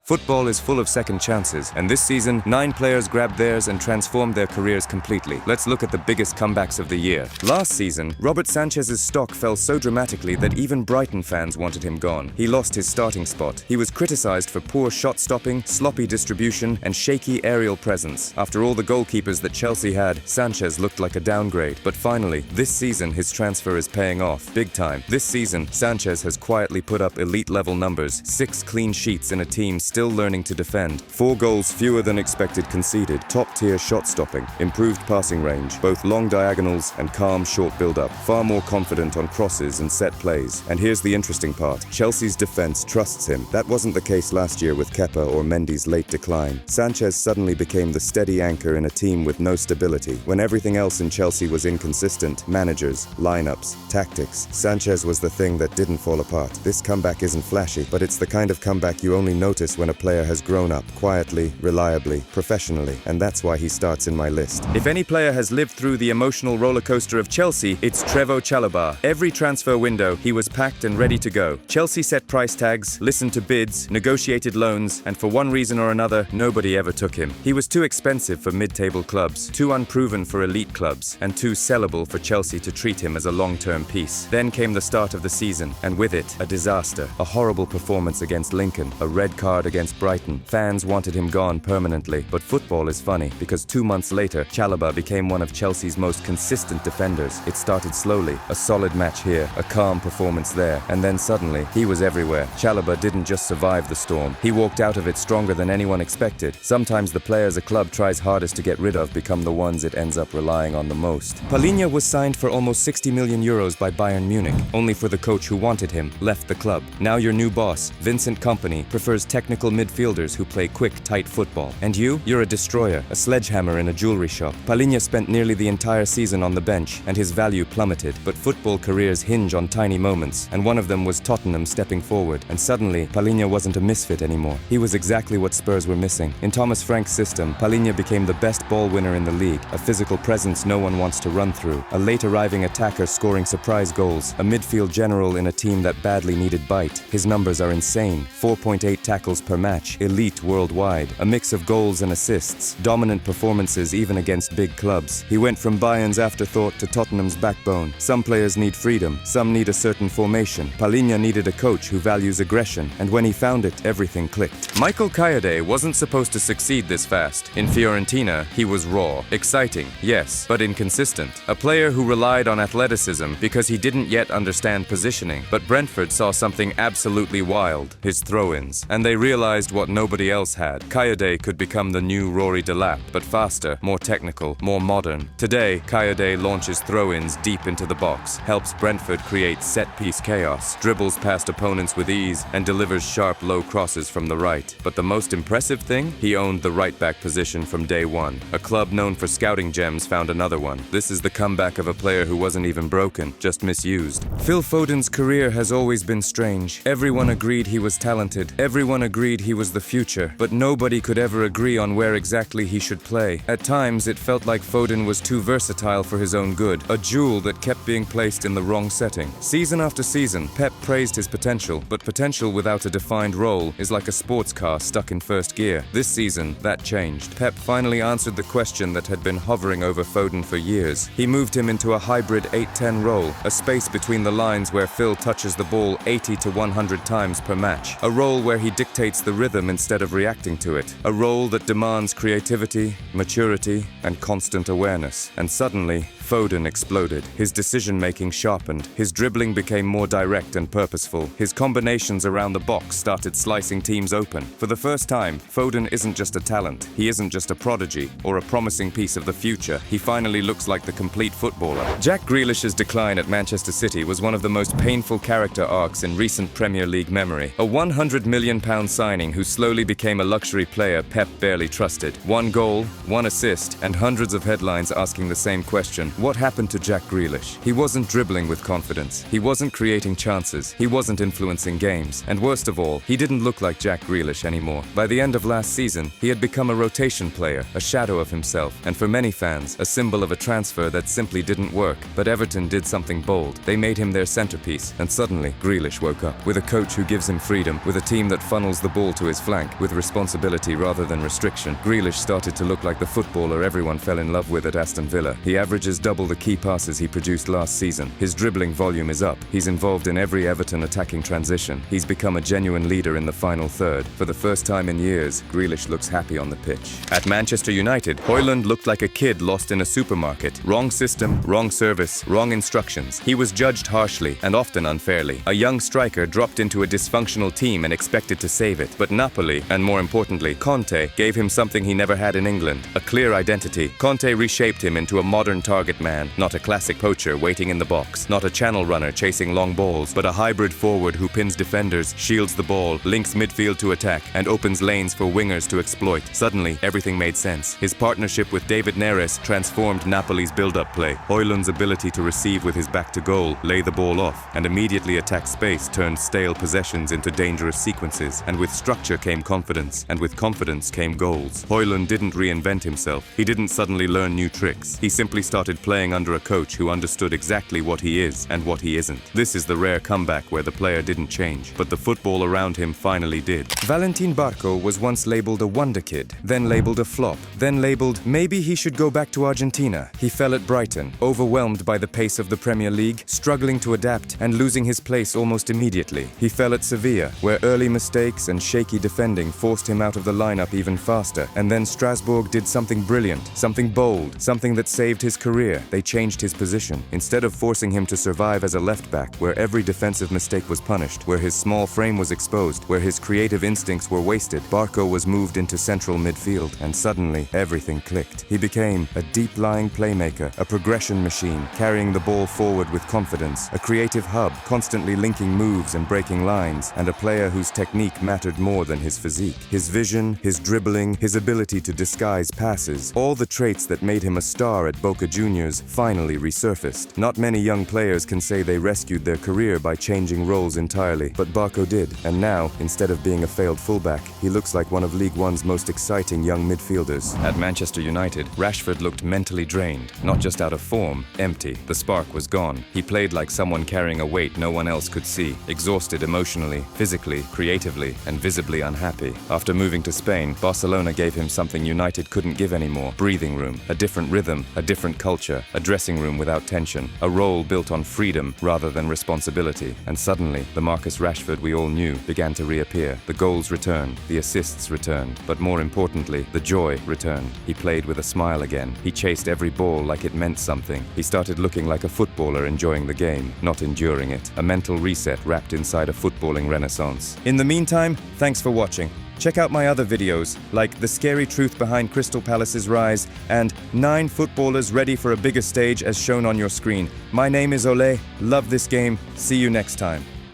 Football is full of second chances, and this season, 9 players grabbed theirs and transformed their careers completely. Let's look at the biggest comebacks of the year. Last season, Robert Sánchez's stock fell so dramatically that even Brighton fans wanted him gone. He lost his starting spot. He was criticized for poor shot stopping, sloppy distribution, and shaky aerial presence. After all the goalkeepers that Chelsea had, Sánchez looked like a downgrade. But finally, this season, his transfer is paying off, big time. This season, Sánchez has quietly put up elite-level numbers, 6 clean sheets in a team still learning to defend, 4 goals fewer than expected conceded, top-tier shot stopping, improved passing range, both long diagonals and calm short build-up, far more confident on crosses and set plays. And here's the interesting part. Chelsea's defense trusts him. That wasn't the case last year with Kepa or Mendy's late decline. Sánchez suddenly became the steady anchor in a team with no stability. When everything else in Chelsea was inconsistent, managers, lineups, tactics, Sánchez was the thing that didn't fall apart. This comeback isn't flashy, but it's the kind of comeback you only notice when a player has grown up, quietly, reliably, professionally, and that's why he starts in my list. If any player has lived through the emotional roller coaster of Chelsea, it's Trevoh Chalobah. Every transfer window, he was packed and ready to go. Chelsea set price tags, listened to bids, negotiated loans, and for one reason or another, nobody ever took him. He was too expensive for mid-table clubs, too unproven for elite clubs, and too sellable for Chelsea to treat him as a long-term piece. Then came the start of the season, and with it, a disaster. A horrible performance against Lincoln, a red card against Brighton. Fans wanted him gone permanently, but football is funny, because 2 months later, Chalobah became one of Chelsea's most consistent defenders. It started slowly, a solid match here, a calm performance there, and then suddenly, he was everywhere. Chalobah didn't just survive the storm, he walked out of it stronger than anyone expected. Sometimes the players a club tries hardest to get rid of become the ones it ends up relying on the most. Palhinha was signed for almost 60 million euros by Bayern Munich, only for the coach who wanted him left the club. Now your new boss, Vincent Kompany, prefers technical midfielders who play quick, tight football. And you're a destroyer, a sledgehammer in a jewelry shop. Palhinha spent nearly the entire season on the bench, and his value plummeted. But football careers hinge on tiny moments, and one of them was Tottenham stepping forward. And suddenly, Palhinha wasn't a misfit anymore. He was exactly what Spurs were missing. In Thomas Frank's system, Palhinha became the best ball winner in the league, a physical presence no one wants to run through, a late-arriving attacker scoring surprise goals, a midfield general in a team that badly needed bite. His numbers are insane. 4.8 tackles per match, elite worldwide, a mix of goals and assists, dominant performances even against big clubs. He went from Bayern's afterthought to Tottenham's backbone. Some players need freedom, some need a certain formation. Palhinha needed a coach who values aggression, and when he found it, everything clicked. Michael Kayode wasn't supposed to succeed this fast. In Fiorentina, he was raw, exciting, yes, but inconsistent. A player who relied on athleticism because he didn't yet understand positioning. But Brentford saw something absolutely wild, his throw-ins, and they realized what nobody else had. Kayode could become the new Rory Delap, but faster, more technical, more modern. Today, Kayode launches throw-ins deep into the box, helps Brentford create set-piece chaos, dribbles past opponents with ease, and delivers sharp, low crosses from the right. But the most impressive thing? He owned the right-back position from day one. A club known for scouting gems found another one. This is the comeback of a player who wasn't even broken, just misused. Phil Foden's career has always been strange. Everyone agreed he was talented. Everyone agreed he was the future, but nobody could ever agree on where exactly he should play. At times, it felt like Foden was too versatile for his own good, a jewel that kept being placed in the wrong setting. Season after season, Pep praised his potential, but potential without a defined role is like a sports car stuck in first gear. This season, that changed. Pep finally answered the question that had been hovering over Foden for years. He moved him into a hybrid 8-10 role, a space between the lines where Phil touches the ball 80 to 100 times per match, a role where he dictates the rhythm instead of reacting to it, a role that demands creativity, maturity, and constant awareness. And suddenly, Foden exploded. His decision-making sharpened. His dribbling became more direct and purposeful. His combinations around the box started slicing teams open. For the first time, Foden isn't just a talent. He isn't just a prodigy or a promising piece of the future. He finally looks like the complete footballer. Jack Grealish's decline at Manchester City was one of the most painful character arcs in recent Premier League memory. A £100 million signing who slowly became a luxury player Pep barely trusted. 1 goal, 1 assist, and hundreds of headlines asking the same question: What happened to Jack Grealish? He wasn't dribbling with confidence. He wasn't creating chances. He wasn't influencing games. And worst of all, he didn't look like Jack Grealish anymore. By the end of last season, he had become a rotation player, a shadow of himself, and for many fans, a symbol of a transfer that simply didn't work. But Everton did something bold. They made him their centerpiece, and suddenly, Grealish woke up. With a coach who gives him freedom, with a team that funnels the ball to his flank, with responsibility rather than restriction, Grealish started to look like the footballer everyone fell in love with at Aston Villa. He averages double the key passes he produced last season. His dribbling volume is up. He's involved in every Everton attacking transition. He's become a genuine leader in the final third. For the first time in years, Grealish looks happy on the pitch. At Manchester United, Højlund looked like a kid lost in a supermarket. Wrong system, wrong service, wrong instructions. He was judged harshly and often unfairly. A young striker dropped into a dysfunctional team and expected to save it. But Napoli, and more importantly, Conte, gave him something he never had in England, a clear identity. Conte reshaped him into a modern target man, not a classic poacher waiting in the box, not a channel runner chasing long balls, but a hybrid forward who pins defenders, shields the ball, links midfield to attack, and opens lanes for wingers to exploit. Suddenly, everything made sense. His partnership with David Neres transformed Napoli's build-up play. Højlund's ability to receive with his back to goal, lay the ball off, and immediately attack space turned stale possessions into dangerous sequences. And with structure came confidence, and with confidence came goals. Højlund didn't reinvent himself. He didn't suddenly learn new tricks. He simply started playing under a coach who understood exactly what he is and what he isn't. This is the rare comeback where the player didn't change, but the football around him finally did. Valentín Barco was once labeled a wonder kid, then labeled a flop, then labeled maybe he should go back to Argentina. He fell at Brighton, overwhelmed by the pace of the Premier League, struggling to adapt and losing his place almost immediately. He fell at Sevilla, where early mistakes and shaky defending forced him out of the lineup even faster. And then Strasbourg did something brilliant, something bold, something that saved his career. They changed his position. Instead of forcing him to survive as a left-back, where every defensive mistake was punished, where his small frame was exposed, where his creative instincts were wasted, Barco was moved into central midfield, and suddenly everything clicked. He became a deep-lying playmaker, a progression machine, carrying the ball forward with confidence, a creative hub, constantly linking moves and breaking lines, and a player whose technique mattered more than his physique. His vision, his dribbling, his ability to disguise passes, all the traits that made him a star at Boca Juniors finally resurfaced. Not many young players can say they rescued their career by changing roles entirely, but Barco did, and now, instead of being a failed fullback, he looks like one of League One's most exciting young midfielders. At Manchester United, Rashford looked mentally drained, not just out of form, empty. The spark was gone. He played like someone carrying a weight no one else could see, exhausted emotionally, physically, creatively, and visibly unhappy. After moving to Spain, Barcelona gave him something United couldn't give anymore: breathing room, a different rhythm, a different culture, a dressing room without tension, a role built on freedom rather than responsibility. And suddenly, the Marcus Rashford we all knew began to reappear. The goals returned, the assists returned, but more importantly, the joy returned. He played with a smile again. He chased every ball like it meant something. He started looking like a footballer enjoying the game, not enduring it. A mental reset wrapped inside a footballing renaissance. In the meantime, thanks for watching. Check out my other videos, like The Scary Truth Behind Crystal Palace's Rise and 9 footballers ready for a bigger stage as shown on your screen. My name is Ole, love this game, see you next time.